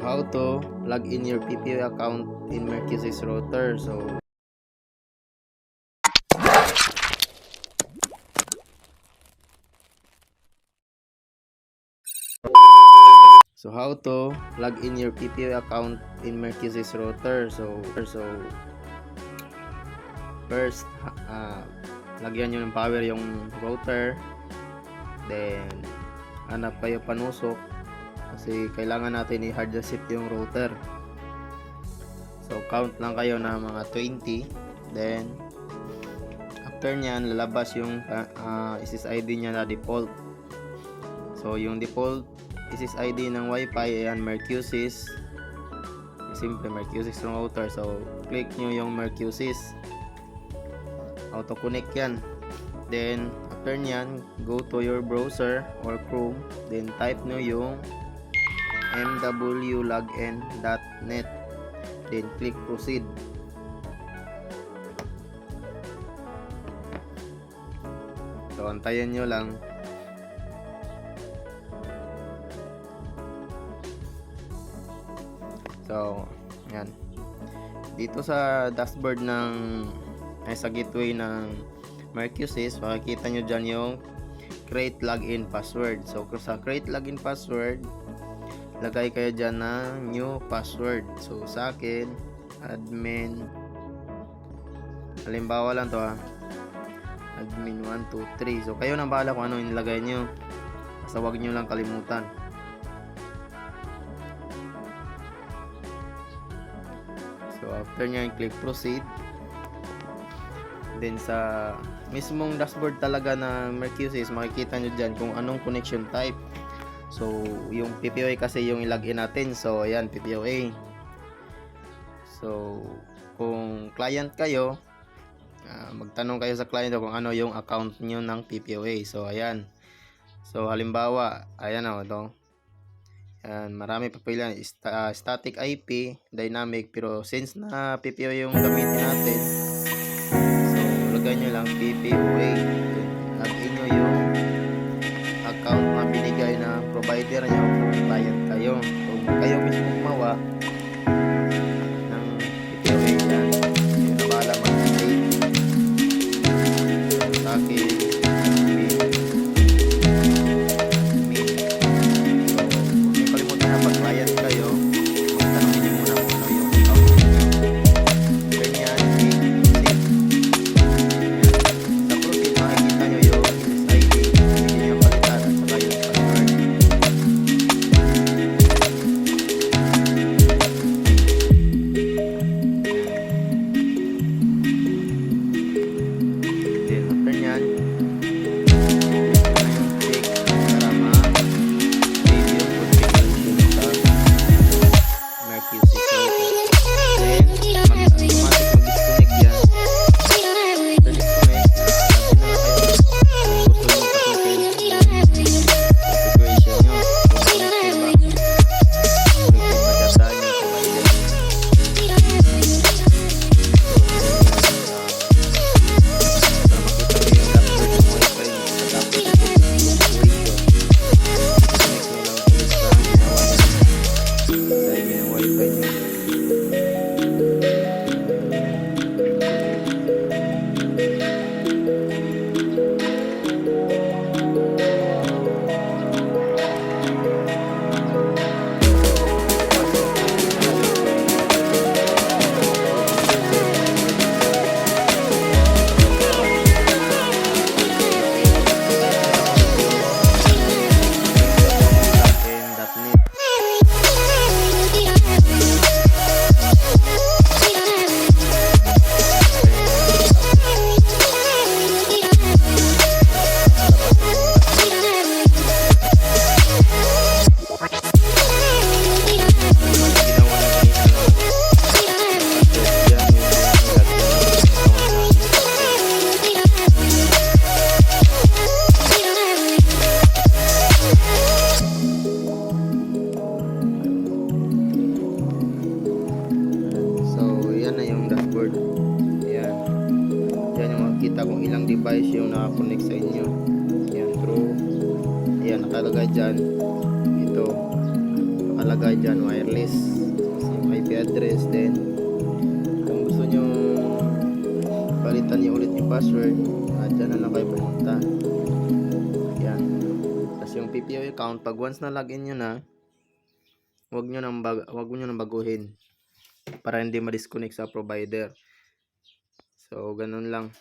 how to log in your PPOE account in Mercusys router. So how to log in your PPOE account in Mercusys router. So first, lagyan nyo ng power yung router, then hanap kayo panusok kasi kailangan natin i-hard reset yung router. So count lang kayo na mga 20, then after nyan lalabas yung SSID nya na default. So yung default SSID ng Wi-Fi, ayan, Mercusys. Simple Mercusys router. So click nyo yung Mercusys, auto connect yan. Then after nyan, go to your browser or Chrome, then type nyo yung mwlogin.net, then click proceed. So antayin nyo lang. So yan, dito sa dashboard sa gateway ng Mercusys, makikita nyo dyan yung create login password. So sa create login password, lagay kayo dyan ng new password. So sa akin, admin, halimbawa lang to admin 123. So kayo nang bahala kung ano inilagay nyo, basta wag nyo lang kalimutan. So after nyo, click proceed. Then sa mismong dashboard talaga na Mercusys, makikita nyo dyan kung anong connection type. So yung PPOE kasi yung ilagin natin. So ayan, PPOE. So kung client kayo, magtanong kayo sa client kung ano yung account nyo ng PPOE. So ayan. So halimbawa, ayan o, ito. Ayan, marami pa pila, static IP, dynamic, pero since na PPOE yung gamitin natin, so lagay nyo lang PPOE, lagin nyo yung account na binigay na provider nyo kung client kayo. Kung kayo mismo gumawa ng PPOE yan, yun na bahala mag-state. Sa akin, makikita kung ilang device yung nakakonect sa inyo. Ayan, true. Ayan, nakalagay dyan. Ito, nakalagay dyan, wireless. Tapos yung IP address. Then, kung gusto nyo palitan nyo ulit yung password, dyan na lang kayo pumunta. Yan. Tapos yung PPO account, pag once na login nyo na, wag nyo nang baguhin para hindi ma-disconnect sa provider. So, ganun lang.